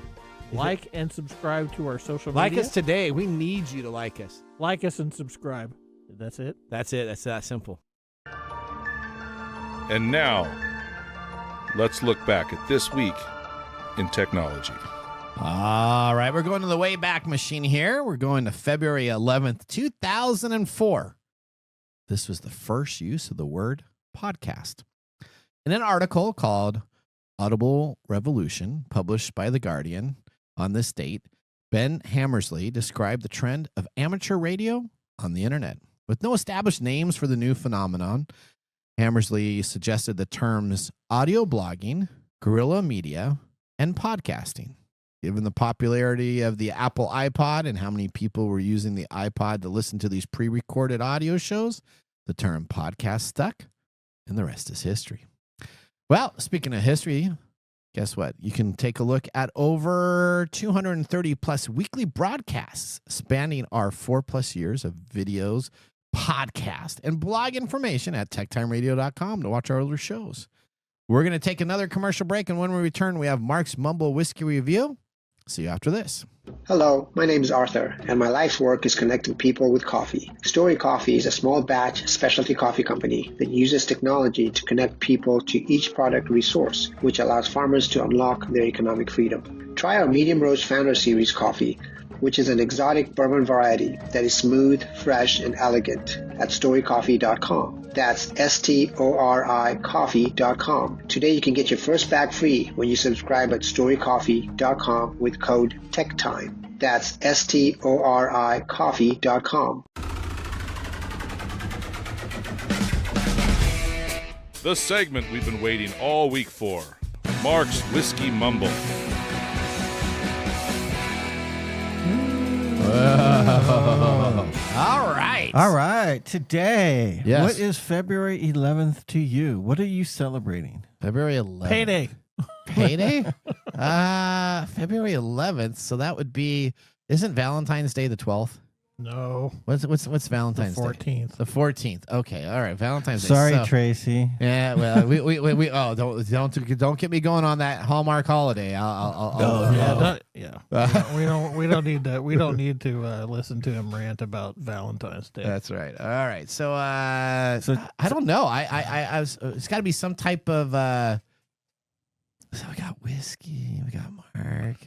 Like and subscribe to our social like media. us today. We need you to like us. Like us and subscribe. That's it? That's it. That's that simple. And now, let's look back at this week in technology. All right, we're going to the Wayback Machine here. We're going to February 11th, 2004. This was the first use of the word podcast. In an article called Audible Revolution, published by The Guardian on this date, Ben Hammersley described the trend of amateur radio on the internet. With no established names for the new phenomenon, Hammersley suggested the terms audio blogging, guerrilla media, and podcasting. Given the popularity of the Apple iPod and how many people were using the iPod to listen to these pre-recorded audio shows, the term podcast stuck, and the rest is history. Well, speaking of history, guess what? You can take a look at over 230 plus weekly broadcasts spanning our 4+ years of videos, podcast, and blog information at techtimeradio.com to watch our older shows. We're going to take another commercial break, and when we return, we have Marc's Mumble Whiskey Review. See you after this. Hello, my name is Arthur, and my life's work is connecting people with coffee. Story Coffee is a small batch specialty coffee company that uses technology to connect people to each product resource, which allows farmers to unlock their economic freedom. Try our Medium Roast Founder Series coffee, which is an exotic bourbon variety that is smooth, fresh, and elegant at storycoffee.com. That's STORI coffee.com. Today you can get your first bag free when you subscribe at storycoffee.com with code TechTime. That's STORI coffee.com. The segment we've been waiting all week for, Marc's Whiskey Mumble. All right. Today, Yes. what is February 11th to you? What are you celebrating? February 11th. Payday. Payday? February 11th. So that would be, isn't Valentine's Day the 12th? No. What's Valentine's The Day? 14th. The 14th. Okay. All right. Valentine's Day. Sorry, So- Tracy. Yeah, well, we don't get me going on that Hallmark holiday. We don't need to listen to him rant about Valentine's Day. That's right. All right. So I don't know. I was, it's got to be some type of. So we got whiskey. We got Mark.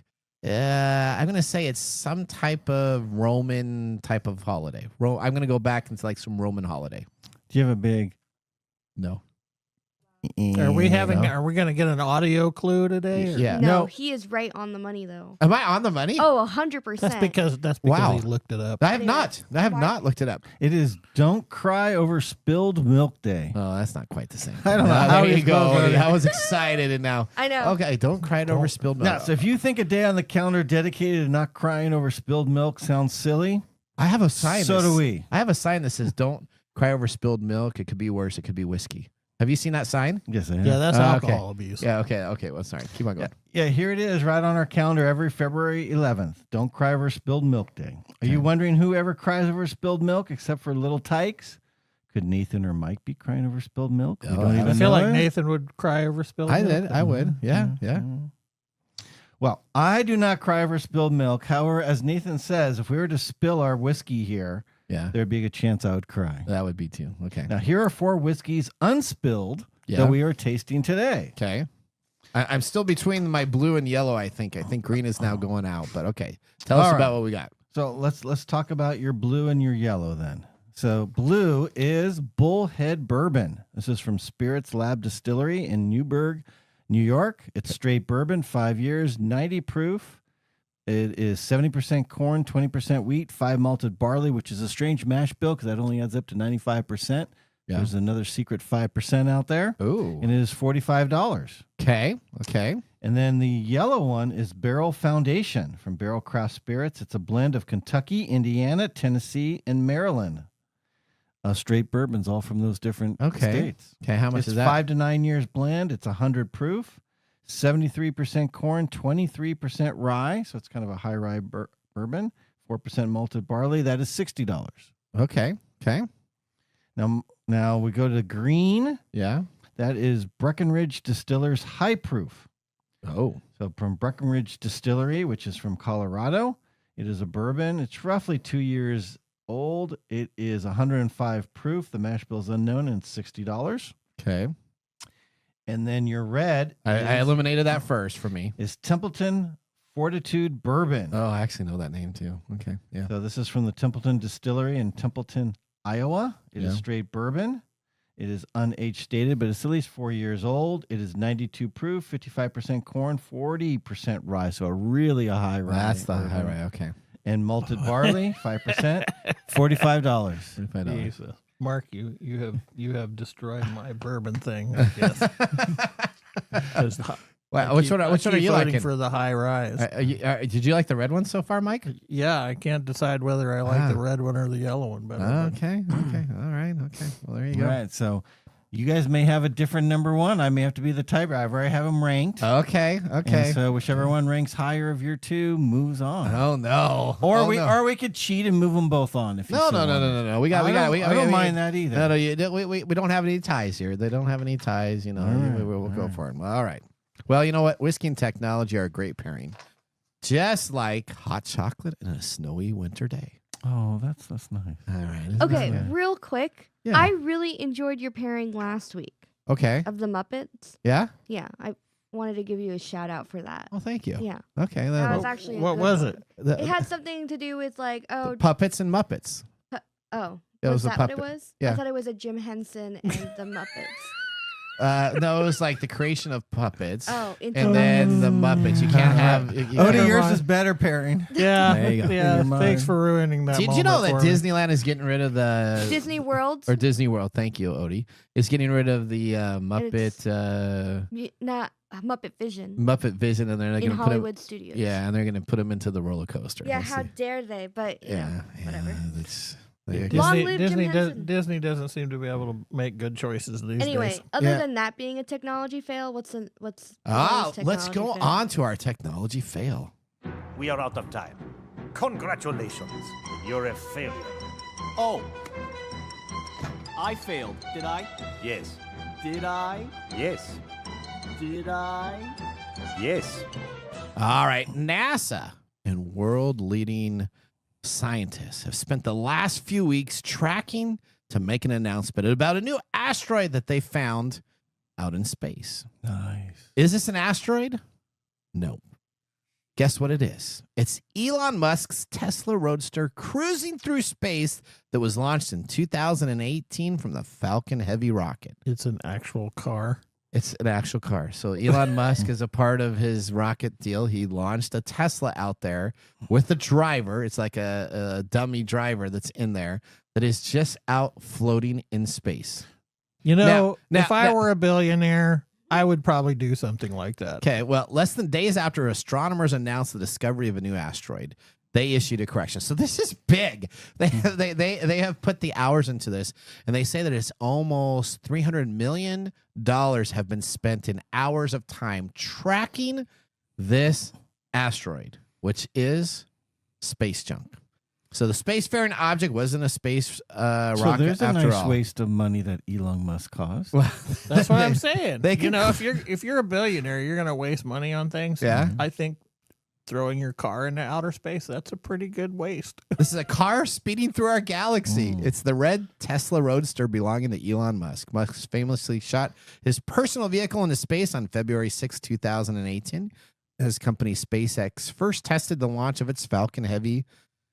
I'm gonna say it's some type of Roman type of holiday. I'm gonna go back into like some Roman holiday. Do you have a big? No. Are we having? No. Are we going to get an audio clue today? or- Yeah. No, No. he is right on the money though. Am I on the money? Oh, 100%. That's because Wow. he looked it up. I have not. I have not looked it up. It is Don't Cry Over Spilled Milk Day. Oh, that's not quite the same. I don't know Ah, how there you're you go. supposed to- I was excited, and now I know. Okay, don't cry it over spilled milk. Now, so if you think a day on the calendar dedicated to not crying over spilled milk sounds silly, I have a sign. so do we. I have a sign that says, "Don't cry over spilled milk. It could be worse. It could be whiskey." Have you seen that sign? Yes, I have. Yeah, that's Okay. alcohol abuse. Yeah. Okay. Well, sorry. Keep on going. Yeah, here it is right on our calendar every February 11th. Don't Cry Over Spilled Milk Day. Are you wondering who ever cries over spilled milk except for little tykes? Could Nathan or Mike be crying over spilled milk? We Oh, don't I even I feel know like it? Nathan would cry over spilled I milk. did. I would. Yeah. Yeah. Well, I do not cry over spilled milk. However, as Nathan says, if we were to spill our whiskey here, Yeah. there'd be a chance I would cry. That would be too. Okay. Now, here are 4 whiskeys unspilled Yeah. that we are tasting today. Okay. I'm still between my blue and yellow. I think green is now going out. But okay. Tell us All about right. what we got. So let's talk about your blue and your yellow then. So blue is Bullhead Bourbon. This is from Spirits Lab Distillery in Newburgh, New York. It's straight bourbon, 5 years, 90 proof. It is 70% corn, 20% wheat, 5 malted barley, which is a strange mash bill because that only adds up to 95%. Yeah. There's another secret 5% out there. Ooh. And it is $45. Okay. And then the yellow one is Barrel Foundation from Barrel Craft Spirits. It's a blend of Kentucky, Indiana, Tennessee, and Maryland. Straight bourbons, all from those different states. Okay, how much it's is that? 5 to 9 years blend. It's 100 proof, 73% corn, 23% rye. So it's kind of a high rye bourbon, 4% malted barley. That is $60. Okay. Now we go to green. Yeah. That is Breckenridge Distillers High Proof. Oh. So from Breckenridge Distillery, which is from Colorado. It is a bourbon. It's roughly 2 years old. It is 105 proof. The mash bill is unknown and it's $60. Okay. And then your red. I eliminated that first for me. Is Templeton Fortitude Bourbon. Oh, I actually know that name too. Okay. Yeah. So this is from the Templeton Distillery in Templeton, Iowa. It is straight bourbon. It is unage stated, but it's at least 4 years old. It is 92 proof, 55% corn, 40% rye. So a high rye. That's the high rye. Okay. And malted barley, 5%, $45. $45. Jesus. Mark, you have destroyed my bourbon thing, I guess. Which one are you liking? For the high rise. Did you like the red one so far, Mike? Yeah, I can't decide whether I like the red one or the yellow one better. Okay. All right. Okay. Well, there you go. All right. So you guys may have a different number one. I may have to be the tiebreaker. I've already have them ranked. Okay. And so whichever one ranks higher of your two moves on. Oh no. Or we could cheat and move them both on. If you No. We don't mind that either. No. We don't have any ties here. They don't have any ties. We'll go for it. All right. Well, you know what? Whiskey and technology are a great pairing. Just like hot chocolate and a snowy winter day. Oh, that's nice. All right. Okay, real quick. Yeah. I really enjoyed your pairing last week. Okay. Of the Muppets. Yeah? Yeah, I wanted to give you a shout out for that. Oh, thank you. Yeah. Okay. That was actually what was it? It had something to do with like, Puppets and Muppets. It was a that what it puppet. was? Yeah. I thought it was a Jim Henson and the Muppets. No, it was like the creation of puppets. Oh, and then the Muppets. You can't have. Yours is better pairing. Yeah. There you go. Yeah. Thanks for ruining that. Did you know that Disneyland is getting rid of the Disney World? Or Disney World? Thank you, Odie. Is getting rid of the Muppet. Not Muppet Vision. Muppet Vision, and they're going to put Hollywood Studios. Yeah, and they're going to put them into the roller coaster. Yeah, We'll how see. dare they? But whatever. Disney, live Jim Henson. Disney doesn't seem to be able to make good choices these days. Other than that being a technology fail, what's let's go on to our technology fail. We are out of time. Congratulations. You're a failure. Oh. I failed, did I? Yes. Did I? Yes. Did I? Yes. All right, NASA and world-leading scientists have spent the last few weeks tracking to make an announcement about a new asteroid that they found out in space. Nice. Is this an asteroid? No. Guess what it is? It's Elon Musk's Tesla Roadster cruising through space that was launched in 2018 from the Falcon Heavy rocket. It's an actual car. It's an actual car. So Elon Musk, as a part of his rocket deal, he launched a Tesla out there with a driver. It's like a dummy driver that's in there that is just out floating in space. If I were a billionaire, I would probably do something like that. Okay, well, less than days after astronomers announced the discovery of a new asteroid, they issued a correction. So this is big. They have put the hours into this, and they say that it's almost $300 million have been spent in hours of time tracking this asteroid, which is space junk. So the spacefaring object wasn't a space rocket. So there's a after nice all. waste of money that Elon Musk caused. Well, that's what I'm saying. They can, if you're a billionaire, you're gonna waste money on things. Yeah. I think throwing your car into outer space, that's a pretty good waste. This is a car speeding through our galaxy. It's the red Tesla Roadster belonging to Elon Musk. Musk famously shot his personal vehicle into space on February 6, 2018. His company SpaceX first tested the launch of its Falcon Heavy,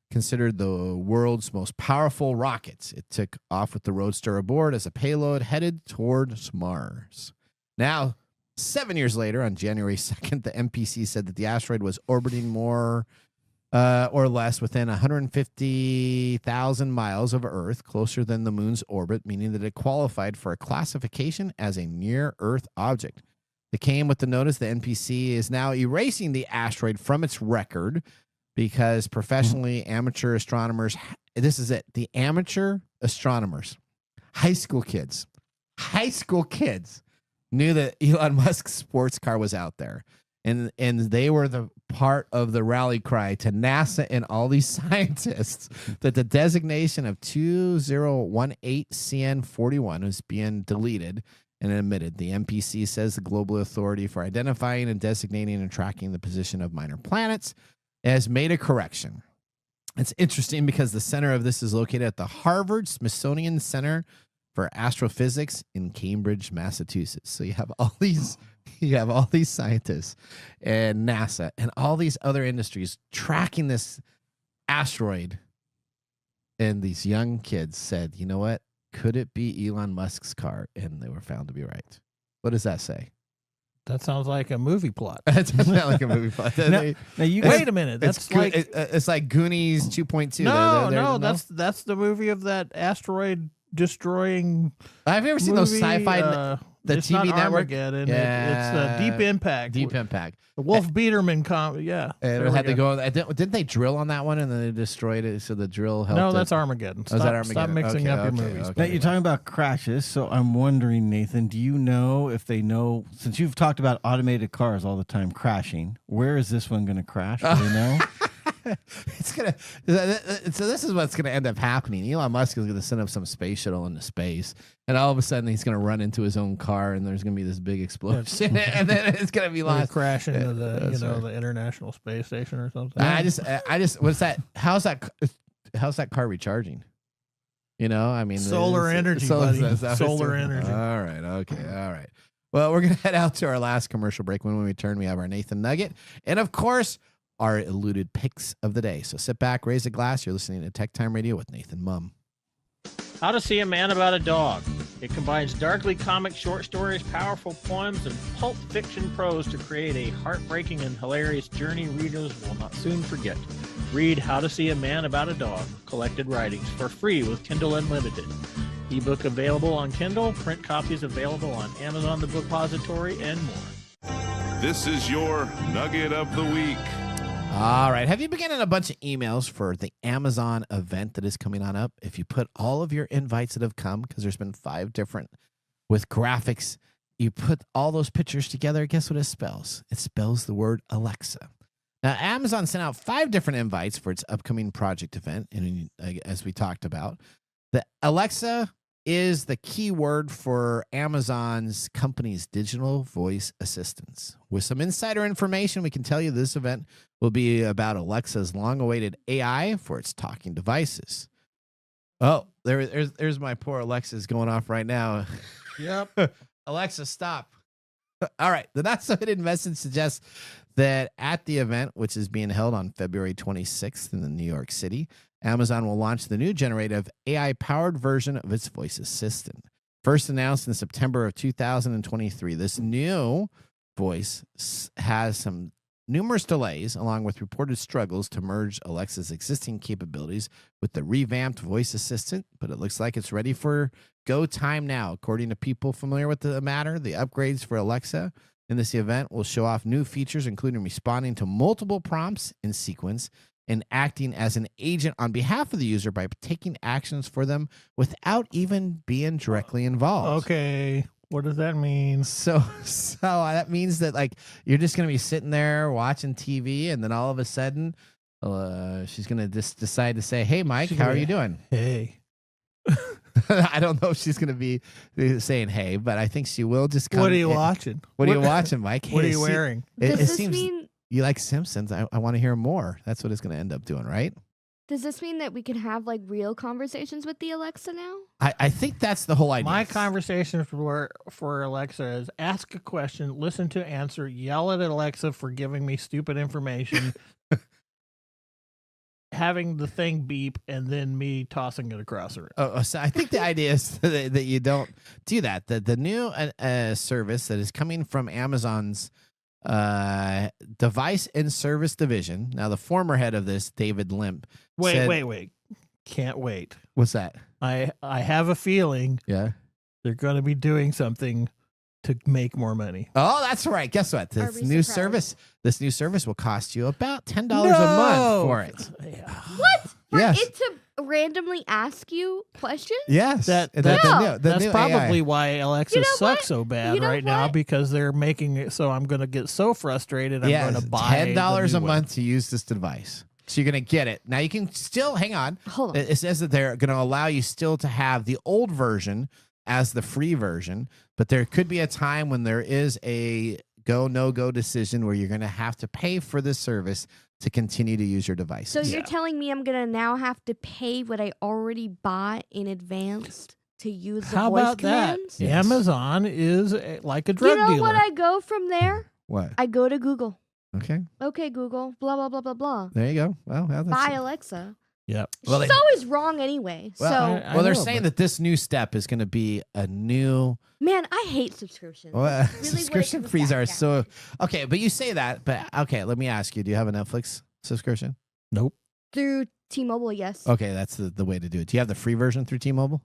considered the world's most powerful rockets. It took off with the Roadster aboard as a payload headed towards Mars. Now, 7 years later, on January 2nd, the MPC said that the asteroid was orbiting more or less within 150,000 miles of Earth, closer than the moon's orbit, meaning that it qualified for a classification as a near-Earth object. It came with the notice the NPC is now erasing the asteroid from its record because professionally amateur astronomers, this is it, the amateur astronomers, high school kids knew that Elon Musk's sports car was out there. And they were the part of the rally cry to NASA and all these scientists that the designation of 2018CN41 was being deleted and admitted. The MPC says the global authority for identifying and designating and tracking the position of minor planets has made a correction. It's interesting because the center of this is located at the Harvard Smithsonian Center for Astrophysics in Cambridge, Massachusetts. So you have all these scientists and NASA and all these other industries tracking this asteroid. And these young kids said, you know what? Could it be Elon Musk's car? And they were found to be right. What does that say? That sounds like a movie plot. That does sound like a movie plot. Now you wait a minute. That's it's like Goonies 2.2. No, that's the movie of that asteroid destroying. Have you ever seen those sci-fi? The it's TV not network. Armageddon. It's Deep Impact. Deep Impact. The Wolf Biederman yeah. And it had to go. Didn't they drill on that one and then they destroyed it? So the drill helped. No, that's Armageddon. Stop mixing up your movies. Now you're talking about crashes, so I'm wondering, Nathan, do you know if they know, since you've talked about automated cars all the time crashing, where is this one going to crash? Do they know? It's gonna. So this is what's gonna end up happening. Elon Musk is gonna send up some space shuttle into space, and all of a sudden he's gonna run into his own car, and there's gonna be this big explosion, and then it's gonna be lost. Crash into the International Space Station or something. I just. What's that? How's that car recharging? You know, I mean, solar energy, buddy. Solar energy. All right. Okay. All right. Well, we're gonna head out to our last commercial break. When we return, we have our Nathan Nugget, and of course, our eluded picks of the day. So sit back, raise a glass. You're listening to TechTime Radio with Nathan Mumm. How to See a Man About a Dog. It combines darkly comic short stories, powerful poems, and pulp fiction prose to create a heartbreaking and hilarious journey readers will not soon forget. Read How to See a Man About a Dog, collected writings, for free with Kindle Unlimited. Ebook available on Kindle, print copies available on Amazon the Bookpository, and more. This is your Nugget of the Week. All right. Have you been getting a bunch of emails for the Amazon event that is coming on up? If you put all of your invites that have come, because there's been 5 different with graphics, you put all those pictures together, guess what it spells? It spells the word Alexa. Now, Amazon sent out 5 different invites for its upcoming project event, and as we talked about, the Alexa is the key word for Amazon's company's digital voice assistants. With some insider information, we can tell you this event will be about Alexa's long-awaited AI for its talking devices. Oh, there's my poor Alexa's going off right now. Yep. Alexa, stop. All right. The not-so-hidden message suggests that at the event, which is being held on February 26th in New York City, Amazon will launch the new generative AI-powered version of its voice assistant. First announced in September of 2023, this new voice has some numerous delays, along with reported struggles to merge Alexa's existing capabilities with the revamped voice assistant, but it looks like it's ready for go time now. According to people familiar with the matter, the upgrades for Alexa in this event will show off new features, including responding to multiple prompts in sequence and acting as an agent on behalf of the user by taking actions for them without even being directly involved. Okay. What does that mean? So that means that like you're just going to be sitting there watching TV, and then all of a sudden she's going to just decide to say, "Hey, Mike, how are you doing?" Hey. I don't know if she's going to be saying "Hey," but I think she will just come. What are you watching? What are you watching, Mike? What are you wearing? Does this mean you like Simpsons? I want to hear more. That's what it's going to end up doing, right? Does this mean that we can have like real conversations with the Alexa now? I think that's the whole idea. My conversation for Alexa is ask a question, listen to answer, yell at Alexa for giving me stupid information, having the thing beep and then me tossing it across the room. So I think the idea is that you don't do that. The new service that is coming from Amazon's device and service division. Now, the former head of this, David Limp. Wait. Can't wait. What's that? I have a feeling they're going to be doing something to make more money. Oh, that's right. Guess what? This new service will cost you about $10 a month for it. What? For Yes. it to randomly ask you questions? Yes. That's new probably AI. why Alexa You know sucks what? so bad You know right now, what? because they're making it so I'm going to get so frustrated I'm going to buy $10 the a new month one. to use this device. So you're going to get it. Now you can still hang on. Hold on. It says that they're going to allow you still to have the old version as the free version, but there could be a time when there is a go no go decision where you're going to have to pay for this service to continue to use your device. So you're telling me I'm going to now have to pay what I already bought in advance to use the How voice about commands? that? Amazon is like a drug You know dealer. what I go from there? What? I go to Google. Okay. Okay, Google. Blah, blah, blah, blah, blah. There you go. Well, that's Buy Alexa. Yep. Well, She's always wrong anyway. Well, they're saying that this new step is going to be a new. Man, I hate subscriptions. Well, Really what it subscription comes fees back are down. so okay, but you say that, but okay, let me ask you: do you have a Netflix subscription? Nope. Through T-Mobile, yes. Okay, that's the way to do it. Do you have the free version through T-Mobile?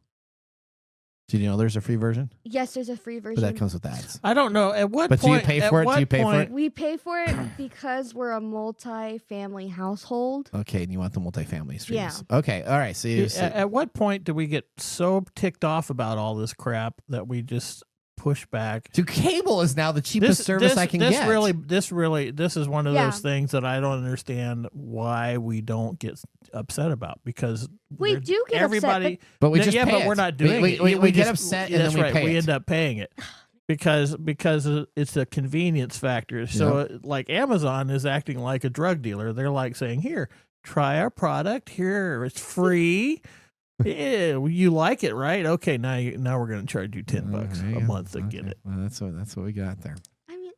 Do you know there's a free version? Yes, there's a free But version. that comes with ads. I don't know. At what But point? do you pay at for it? Do what you pay for point- it? We pay for it because we're a multi-family household. Okay, and you want the multifamily streams. Yeah. Okay, all right. So, At what point do we get so ticked off about all this crap that we just push back? Dude, cable is now the cheapest service I can this get. This is one of Yeah. those things that I don't understand why we don't get upset about, because We they're- do get everybody, upset. But we just yeah, pay but it. we're not We- doing we- it. we get just- upset and then that's we right. pay We it. end up paying it because it's a convenience factor. So like Amazon is acting like a drug dealer. They're like saying, "Here, try our product. Here, it's free." Yeah, you like it, right? Okay, now we're going to charge you $10 there you a go. month to Okay. get it. Well, that's what we got there. I mean,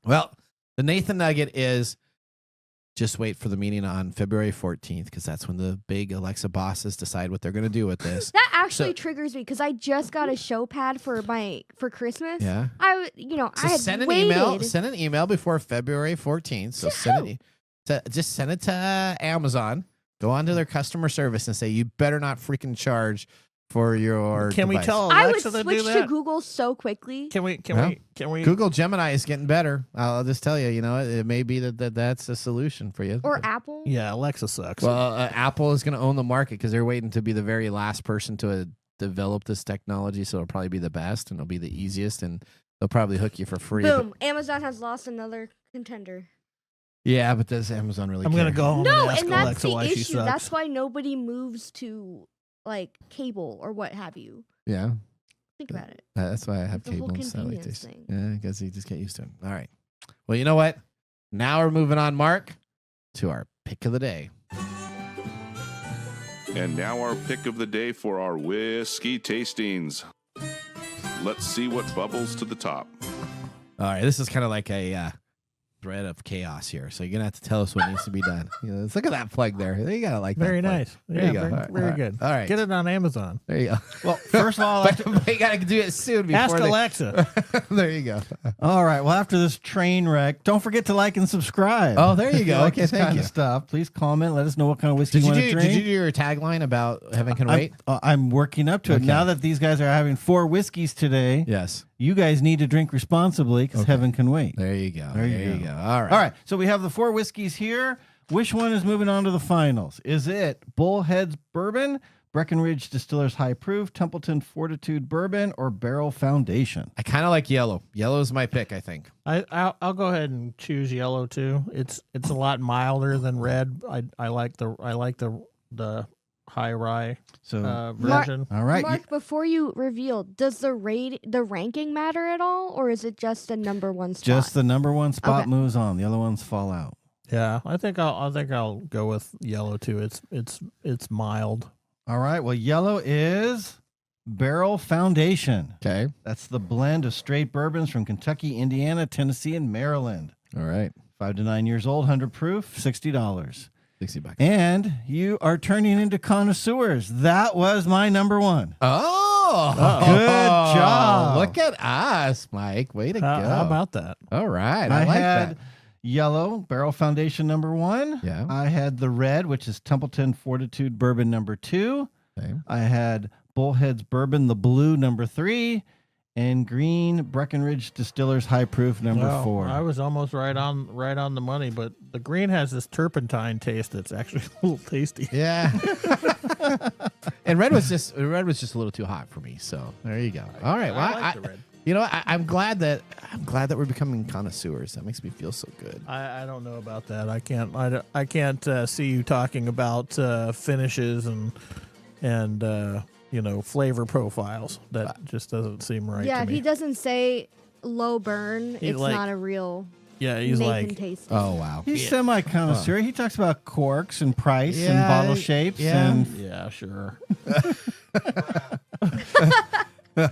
Well, the Nathan Nugget is just wait for the meeting on February 14th because that's when the big Alexa bosses decide what they're going to do with this. that actually triggers me because I just got a show pad for Christmas. Yeah. I So had send an waited. email. Send an email before February 14th. So just send it to Amazon. Go on to their customer service and say you better not freaking charge for your. Can we device. tell I would Alexa to do switch to that? Google so quickly. Can we? Google Gemini is getting better. I'll just tell you. You know, it may be that's a solution for you. Or Apple. Yeah, Alexa sucks. Well, Apple is going to own the market because they're waiting to be the very last person to develop this technology. So it'll probably be the best and it'll be the easiest, and they'll probably hook you for free. Boom. Amazon has lost another contender. Yeah, but does Amazon really? I'm care? gonna go home No, and ask and that's Alexa the why she issue. sucks. That's why nobody moves to like cable or what have you. Yeah. Think about it. That's why I have The whole cable and satellite convenience dish. thing. Yeah, because you just get used to it. All right. Well, you know what? Now we're moving on, Mark, to our pick of the day. And now our pick of the day for our whiskey tastings. Let's see what bubbles to the top. All right. This is kind of like a thread of chaos here. So you're going to have to tell us what needs to be done. You know, look at that plug there. You got to like that Very plug. nice. There Yeah, you go. very, All right, very all right. good. All right. Get it on Amazon. There you go. Well, first of all, but you got to do it soon before Ask Alexa. There you go. all right. Well, after this train wreck, don't forget to like and subscribe. Oh, there you If go. like Okay, this thank kind you. of stuff. Please comment. Let us know what kind of whiskey Did you you want to do? drink. Did you do your tagline about heaven can wait? I'm working up to it. Okay. Now that these guys are having 4 whiskeys today, Yes. you guys need to drink responsibly because heaven can wait. There you go. There you go. All right. All right. So we have the 4 whiskeys here. Which one is moving on to the finals? Is it Bullhead's Bourbon, Breckenridge Distillers High Proof, Templeton Fortitude Bourbon, or Barrel Foundation? I kind of like yellow. Yellow is my pick, I think. I'll go ahead and choose yellow too. It's a lot milder than red. I like the high rye version. All right. Mark, before you reveal, does the ranking matter at all, or is it just a number one spot? Just the number 1 spot Okay. moves on. The other ones fall out. Yeah, I think I'll go with yellow too. It's mild. All right. Well, yellow is Barrel Foundation. Okay. That's the blend of straight bourbons from Kentucky, Indiana, Tennessee, and Maryland. All right. 5 to 9 years old, 100 proof, $60. $60. And you are turning into connoisseurs. That was my number one. Oh, good job. Look at us, Mike. Way to go. How about that? All right. I like had that. yellow Barrel Foundation number one. Yeah. I had the red, which is Templeton Fortitude Bourbon number two. Same. I had Bullhead's Bourbon, the blue, number three. And green Breckenridge Distillers High Proof number Well, four. I was almost right on the money, but the green has this turpentine taste that's actually a little tasty. Yeah. And red was just a little too hot for me. So there you go. All right. Well, I like the red. You know, I'm glad that we're becoming connoisseurs. That makes me feel so good. I don't know about that. I can't see you talking about finishes and flavor profiles. That just doesn't seem right Yeah, to if me. he doesn't say low burn, He it's like- not a real Yeah, he's Nathan like, taste. Oh wow. He's semi-connoisseur. He talks about corks and price and Yeah, bottle shapes. yeah. And yeah, sure.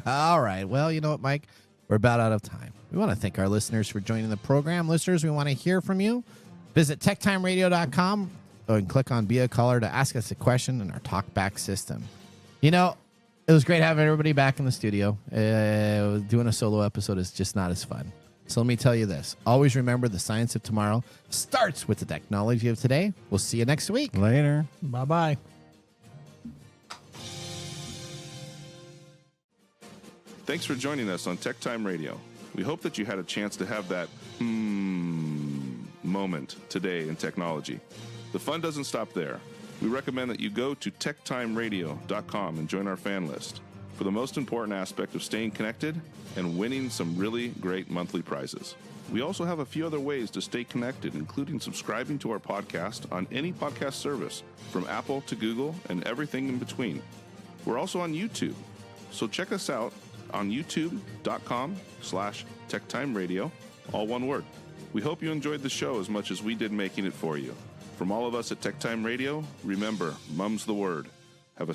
All right. Well, you know what, Mike? We're about out of time. We want to thank our listeners for joining the program. Listeners, we want to hear from you. Visit techtimeradio.com and click on Be a Caller to ask us a question in our talkback system. You know, it was great having everybody back in the studio. Doing a solo episode is just not as fun. So let me tell you this. Always remember the science of tomorrow starts with the technology of today. We'll see you next week. later. Bye-bye. Thanks for joining us on TechTime Radio. We hope that you had a chance to have that moment today in technology. The fun doesn't stop there. We recommend that you go to techtimeradio.com and join our fan list for the most important aspect of staying connected and winning some really great monthly prizes. We also have a few other ways to stay connected, including subscribing to our podcast on any podcast service, from Apple to Google and everything in between. We're also on YouTube, so check us out on youtube.com/techtimeradio, all one word. We hope you enjoyed the show as much as we did making it for you. From all of us at TechTime Radio, remember, mum's the word. Have a